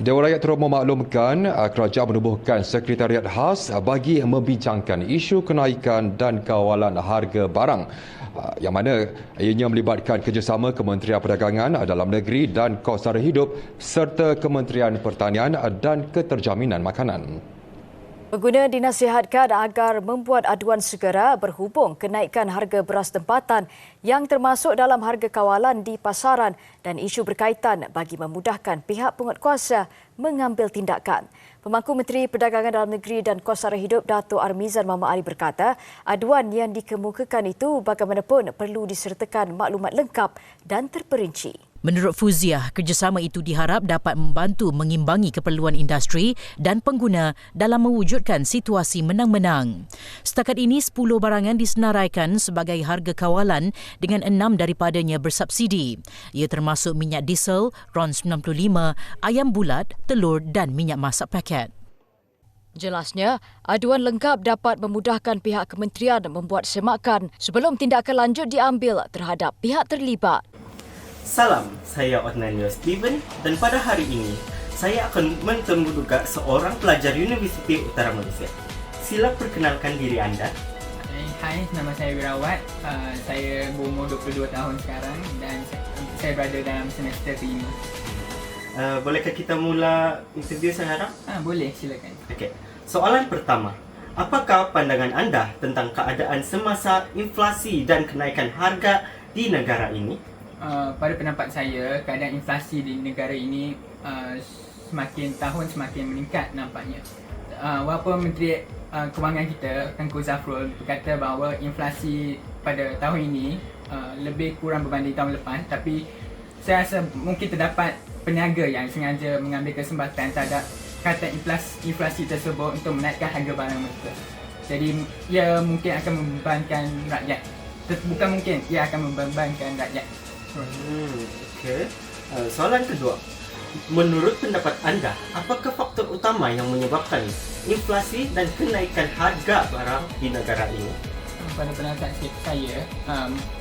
Dewan Rakyat terus memaklumkan kerajaan menubuhkan sekretariat khas bagi membincangkan isu kenaikan dan kawalan harga barang yang mana ianya melibatkan kerjasama Kementerian Perdagangan Dalam Negeri dan Kos Sara Hidup serta Kementerian Pertanian dan Keterjaminan Makanan. Pengguna dinasihatkan agar membuat aduan segera berhubung kenaikan harga beras tempatan yang termasuk dalam harga kawalan di pasaran dan isu berkaitan bagi memudahkan pihak penguatkuasa mengambil tindakan. Pemangku Menteri Perdagangan Dalam Negeri dan Kos Sara Hidup Dato' Armizan Mahmud Ali berkata, aduan yang dikemukakan itu bagaimanapun perlu disertakan maklumat lengkap dan terperinci. Menurut Fauziah, kerjasama itu diharap dapat membantu mengimbangi keperluan industri dan pengguna dalam mewujudkan situasi menang-menang. Setakat ini, 10 barangan disenaraikan sebagai harga kawalan dengan 6 daripadanya bersubsidi. Ia termasuk minyak diesel, RON 95, ayam bulat, telur dan minyak masak paket. Jelasnya, aduan lengkap dapat memudahkan pihak kementerian membuat semakan sebelum tindakan lanjut diambil terhadap pihak terlibat. Salam, saya Otnanio Steven dan pada hari ini saya akan mentemuduga seorang pelajar Universiti Utara Malaysia. Sila perkenalkan diri anda. Hai, nama saya Wirawat. Saya berumur 22 tahun sekarang dan saya berada dalam semester 5. Bolehkah kita mula interview sekarang? Boleh, silakan. Okey. Soalan pertama. Apakah pandangan anda tentang keadaan semasa inflasi dan kenaikan harga di negara ini? Pada pendapat saya, keadaan inflasi di negara ini semakin tahun semakin meningkat nampaknya. Walaupun Menteri Kewangan kita, Tengku Zafrul, berkata bahawa inflasi pada tahun ini lebih kurang berbanding tahun lepas, tapi saya rasa mungkin terdapat peniaga yang sengaja mengambil kesempatan terhadap kata inflasi tersebut untuk menaikkan harga barang mereka. Jadi ia mungkin akan membebankan rakyat. Bukan mungkin, ia akan membebankan rakyat. Okey. Soalan kedua. Menurut pendapat anda, apakah faktor utama yang menyebabkan inflasi dan kenaikan harga barang di negara ini? Pada pendapat saya,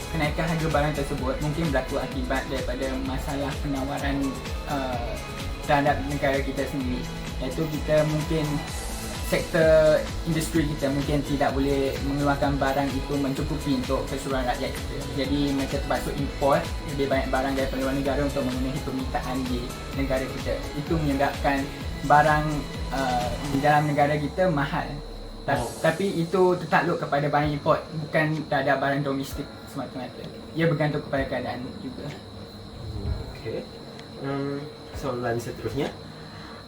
kenaikan harga barang tersebut mungkin berlaku akibat daripada masalah penawaran terhadap negara kita sendiri. Iaitu kita mungkin sektor industri kita mungkin tidak boleh mengeluarkan barang itu mencukupi untuk keseluruhan rakyat kita. Jadi mereka terpaksa import lebih banyak barang daripada luar negara untuk memenuhi permintaan di negara kita. Itu menyebabkan barang di dalam negara kita mahal. Tapi itu tertakluk kepada barang import, bukan terhadap barang domestik semata-mata. Ia bergantung kepada keadaan juga. Okey. Soalan seterusnya.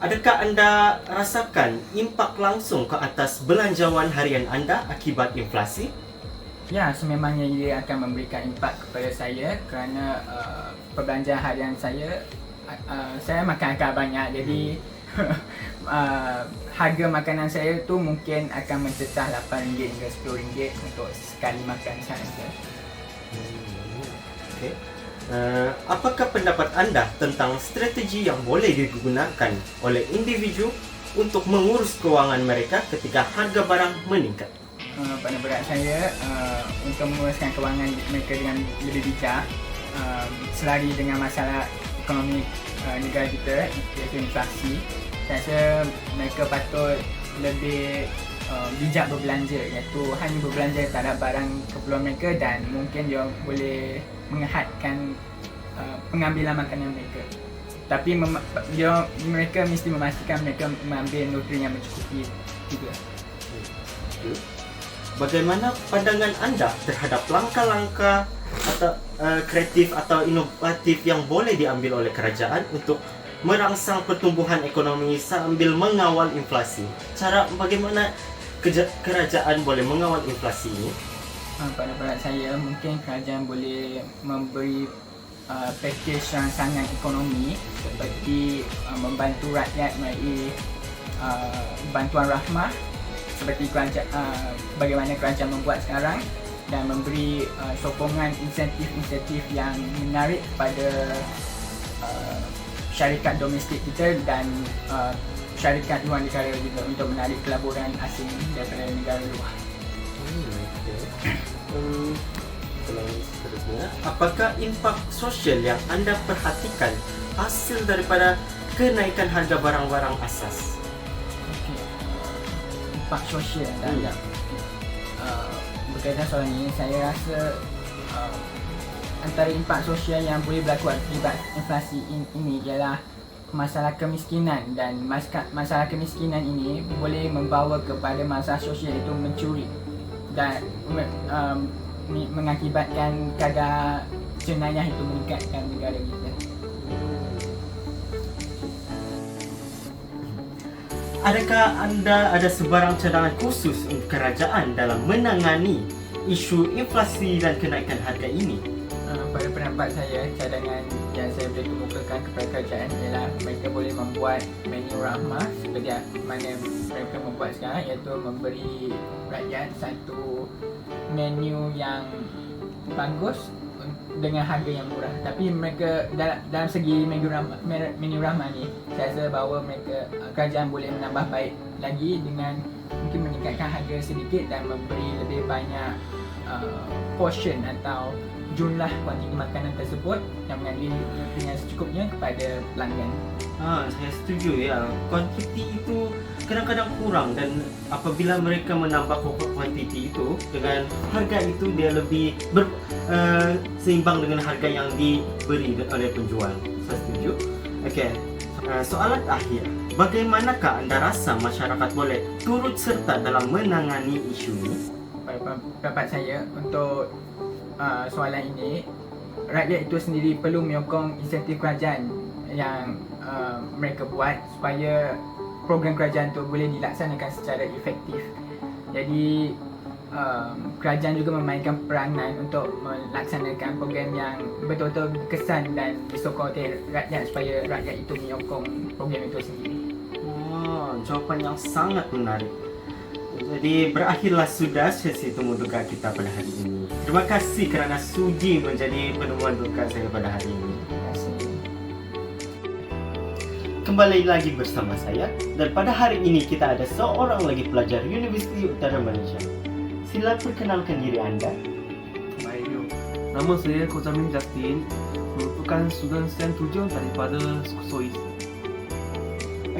Adakah anda rasakan impak langsung ke atas belanjawan harian anda akibat inflasi? Ya, sememangnya ia akan memberikan impak kepada saya kerana perbelanjaan harian saya makan agak banyak. Jadi harga makanan saya tu mungkin akan mencecah RM8 hingga RM10 untuk sekali makan sahaja. Okey. Apakah pendapat anda tentang strategi yang boleh digunakan oleh individu untuk mengurus kewangan mereka ketika harga barang meningkat? Pada pendapat saya, untuk menguruskan kewangan mereka dengan lebih bijak selari dengan masalah ekonomi negara kita, iaitu inflasi, saya rasa mereka patut lebih bijak berbelanja, iaitu hanya berbelanja terhadap barang keperluan mereka dan mungkin dia boleh menghadkan pengambilan makanan mereka. Tapi mereka mesti memastikan mereka mengambil nutrien yang mencukupi juga. Bagaimana pandangan anda terhadap langkah-langkah atau kreatif atau inovatif yang boleh diambil oleh kerajaan untuk merangsang pertumbuhan ekonomi sambil mengawal inflasi? Bagaimana kerajaan boleh mengawal inflasi ini? Pada pendapat saya, mungkin kerajaan boleh memberi pakej rangsangan ekonomi seperti membantu rakyat melalui bantuan rahmah seperti bagaimana kerajaan membuat sekarang dan memberi sokongan insentif-insentif yang menarik kepada syarikat domestik kita dan syarikat luar negara juga untuk menarik pelaburan asing daripada negara luar. Seterusnya, apakah impak sosial yang anda perhatikan hasil daripada kenaikan harga barang-barang asas? Okey. Impak sosial terhadap berkaitan soalan ini, saya rasa antara impak sosial yang boleh berlaku akibat inflasi ini ialah masalah kemiskinan, dan masalah kemiskinan ini boleh membawa kepada masalah sosial iaitu mencuri dan mengakibatkan kadar jenayah itu meningkat dalam negara kita. Adakah anda ada sebarang cadangan khusus untuk kerajaan dalam menangani isu inflasi dan kenaikan harga ini? Pada pendapat saya, cadangan yang saya boleh kemukakan kepada kerajaan ialah mereka boleh membuat menu rahmah seperti mana mereka membuat sekarang, iaitu memberi rakyat satu menu yang bagus dengan harga yang murah. Tapi mereka dalam segi menu rahmah ni, saya rasa bahawa kerajaan boleh menambah baik lagi dengan mungkin meningkatkan harga sedikit dan memberi lebih banyak portion atau jumlah kuantiti makanan tersebut yang mengandungi dengan secukupnya kepada pelanggan. Saya setuju ya. Kuantiti itu kadang-kadang kurang, dan apabila mereka menambah kuantiti itu dengan harga itu, dia lebih seimbang dengan harga yang diberi oleh penjual. Saya setuju. Okey. Soalan akhir. Bagaimanakah anda rasa masyarakat boleh turut serta dalam menangani isu ini? Pada pendapat saya, untuk soalan ini, rakyat itu sendiri perlu menyokong insentif kerajaan yang mereka buat supaya program kerajaan itu boleh dilaksanakan secara efektif. Jadi kerajaan juga memainkan peranan untuk melaksanakan program yang betul-betul berkesan dan disokong oleh rakyat supaya rakyat itu menyokong program itu sendiri. Jawapan yang sangat menarik. Jadi berakhirlah sudah sesi temu duka kita pada hari ini. Terima kasih kerana sudi menjadi penemuan duka saya pada hari ini. Terima kasih. Kembali lagi bersama saya, dan pada hari ini kita ada seorang lagi pelajar Universiti Utara Malaysia. Sila perkenalkan diri anda. Baik, nama saya Kozamin Justin, merupakan student STEM 7 daripada SOIS.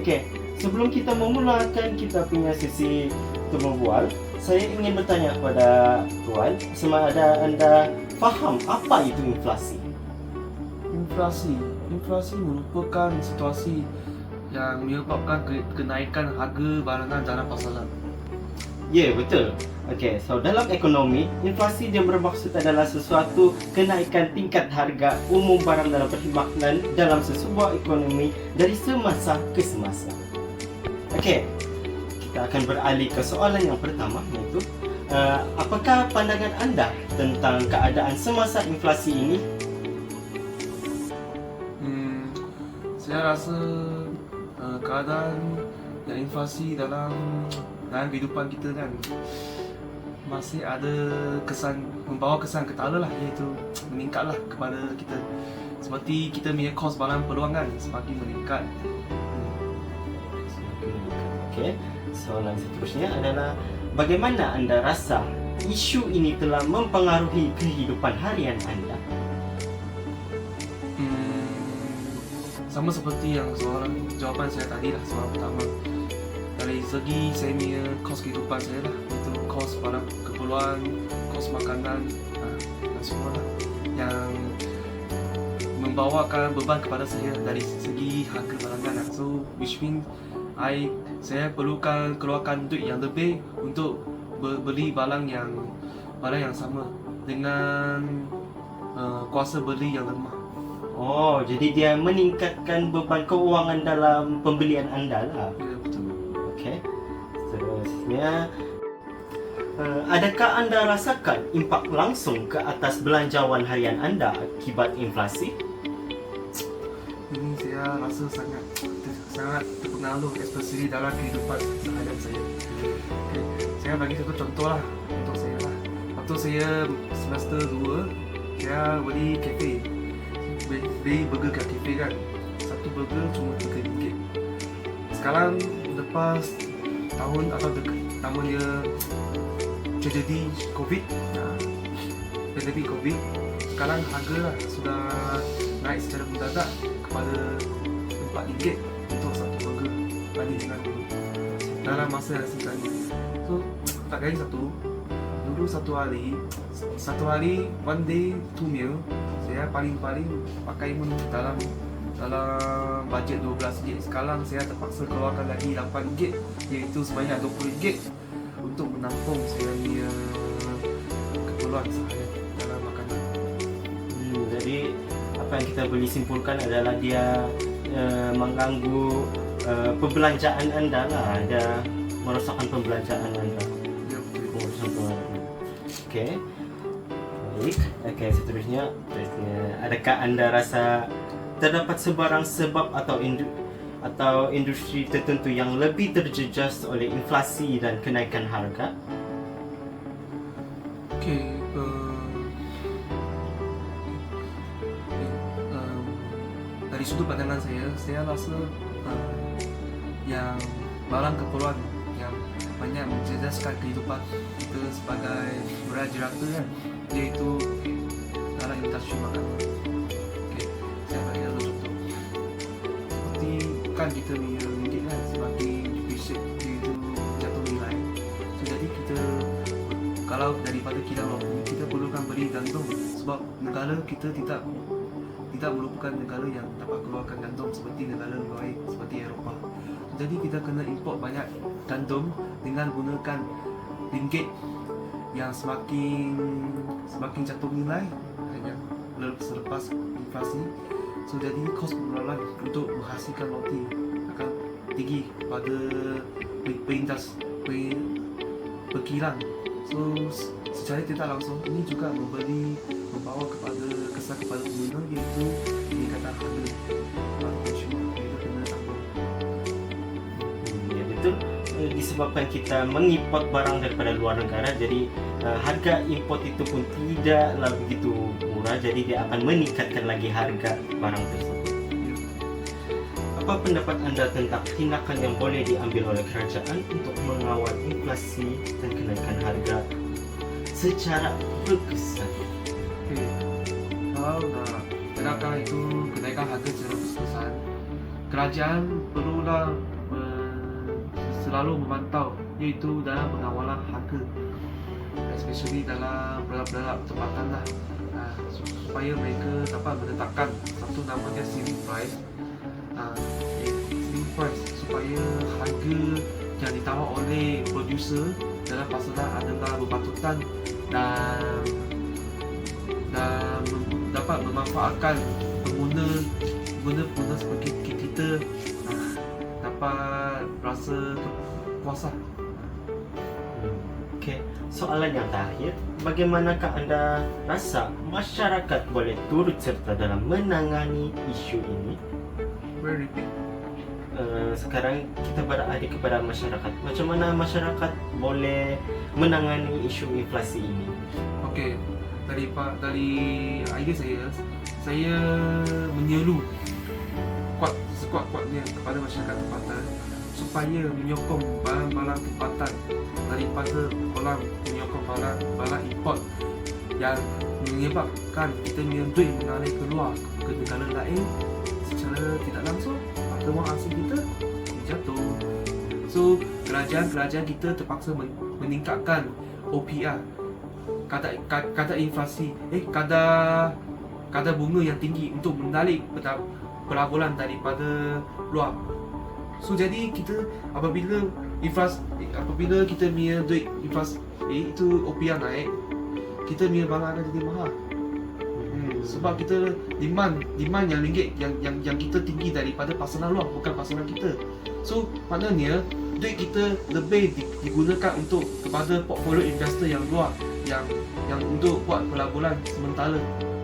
Okey, sebelum kita memulakan kita punya sesi temu bual, saya ingin bertanya kepada tuan, sama ada anda faham apa itu inflasi? Inflasi merupakan situasi yang menyebabkan kenaikan harga barangan dalam pasaran. Ya, betul. Okey, so dalam ekonomi, inflasi dia bermaksud adalah sesuatu kenaikan tingkat harga umum barang dalam perkhidmatan dalam sesebuah ekonomi dari semasa ke semasa. Okey, kita akan beralih ke soalan yang pertama, iaitu apakah pandangan anda tentang keadaan semasa inflasi ini? Saya rasa keadaan yang inflasi dalam kehidupan kita kan masih ada membawa kesan ketara lah, iaitu meningkatlah kepada kita. Seperti kita punya kos barang peluang kan semakin meningkat. Okey, soalan seterusnya adalah bagaimana anda rasa isu ini telah mempengaruhi kehidupan harian anda? Sama seperti yang jawapan saya tadi lah, soalan pertama. Dari segi saya punya kos kehidupan saya lah, itu kos barang keperluan, kos makanan dan semua lah, yang membawakan beban kepada saya dari segi harga barangan lah. So which means saya perlukan keluarkan duit yang lebih untuk beli barang yang sama dengan kuasa beli yang lemah. Oh, jadi dia meningkatkan beban keuangan dalam pembelian anda lah. Ya, betul. Okey. Seterusnya, adakah anda rasakan impak langsung ke atas belanjawan harian anda akibat inflasi? Ini saya rasa sangat terpengaruh, especially dalam kehidupan seharian saya. Okay. Saya bagi satu contoh lah untuk saya lah. Waktu saya semester 2, saya beli kafe. Beli burger kat kafe kan. Satu burger cuma RM3. Sekarang lepas tahun dia tragedi COVID, pandemik COVID, sekarang harga lah sudah naik secara mendadak kepada RM4 untuk satu burger banding dengan dulu dalam masa yang singkat ini. So tak kali dulu satu hari one day two meal saya paling pakai dalam bajet RM12. Sekarang saya terpaksa keluarkan lagi RM8, iaitu sebanyak RM20 untuk menampung saya punya keperluan seharian dalam makanan. Jadi apa yang kita boleh simpulkan adalah dia mengganggu perbelanjaan anda lah, ada merosakkan pembelanjaan anda. Ya, betul. Okey. Baik. Okey, seterusnya, adakah anda rasa terdapat sebarang sebab atau industri tertentu yang lebih terjejas oleh inflasi dan kenaikan harga? Okey, dari sudut pandangan saya rasa yang barang keperluan yang banyak mencerdaskan kehidupan kita sebagai raja-raja kan, iaitu dalam industri makanan. Okey, saya bagi contoh. Seperti kan kita punya ringgit kan semakin depreciate, iaitu jatuh nilai. So, jadi kita kalau daripada kilang rokok, kita perlukan beli gandum sebab negara kita tidak merupakan negara yang dapat keluarkan gandum seperti negara luar seperti Eropah. Jadi kita kena import banyak gandum dengan gunakan ringgit yang semakin jatuh nilai selepas inflasi. So jadi kos pengeluaran untuk menghasilkan roti akan tinggi pada berkilang. So secara tidak langsung ini juga membawa kepada kesan kepada pengguna, iaitu peningkatan harga pada konsumen, iaitu kena tanggung. Ya, betul. Disebabkan kita mengimport barang daripada luar negara, jadi harga import itu pun tidaklah begitu murah, jadi dia akan meningkatkan lagi harga barang tersebut. Apa pendapat anda tentang tindakan yang boleh diambil oleh kerajaan untuk mengawal inflasi dan kenaikan harga secara berkesan? Okay. Kalau nak tindakan itu kenaikan harga secara berkesan, kerajaan perlulah selalu memantau, iaitu dalam pengawalan harga, especially dalam produk-produk tempatan lah, supaya mereka dapat menetapkan satu namanya ceiling price, supaya harga yang ditawar oleh producer dalam pasaran adalah berpatutan dan dapat memanfaatkan pengguna seperti kita dapat rasa kepuasan. Okey, soalan yang terakhir, bagaimanakah anda rasa masyarakat boleh turut serta dalam menangani isu ini? Very repeat. Sekarang kita beralih kepada masyarakat. Macam mana masyarakat boleh menangani isu inflasi ini? Okey, dari idea saya menyeru sekuat-kuatnya kepada masyarakat tempatan supaya menyokong barang-barang tempatan daripada orang menyokong barang import yang menyebabkan kita punya duit mengalir keluar ke negara lain secara tidak langsung, maka wang asing kita jatuh. So kerajaan kita terpaksa meningkatkan OPR, kadar inflasi, kadar bunga yang tinggi untuk menarik pelaburan daripada luar. So jadi kita apabila kita punya duit inflasi itu OPR naik, kita punya barang akan jadi mahal. Sebab kita demand yang ringgit yang kita tinggi daripada pasaran luar, bukan pasaran kita. So maknanya duit kita lebih digunakan untuk kepada portfolio investor yang luar yang untuk buat pelaburan sementara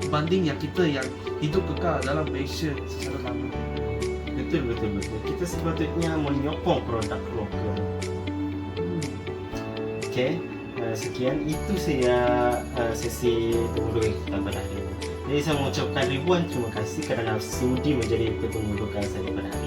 berbanding yang kita yang hidup kekal dalam Malaysia secara lama. Betul. Kita sepatutnya menyokong produk lokal. Okey, sekian itu sesi Temudu kita pada hari ini. Jadi saya mengucapkan ribuan terima kasih kerana sudi menjadi petunjuk saya pada hari ini.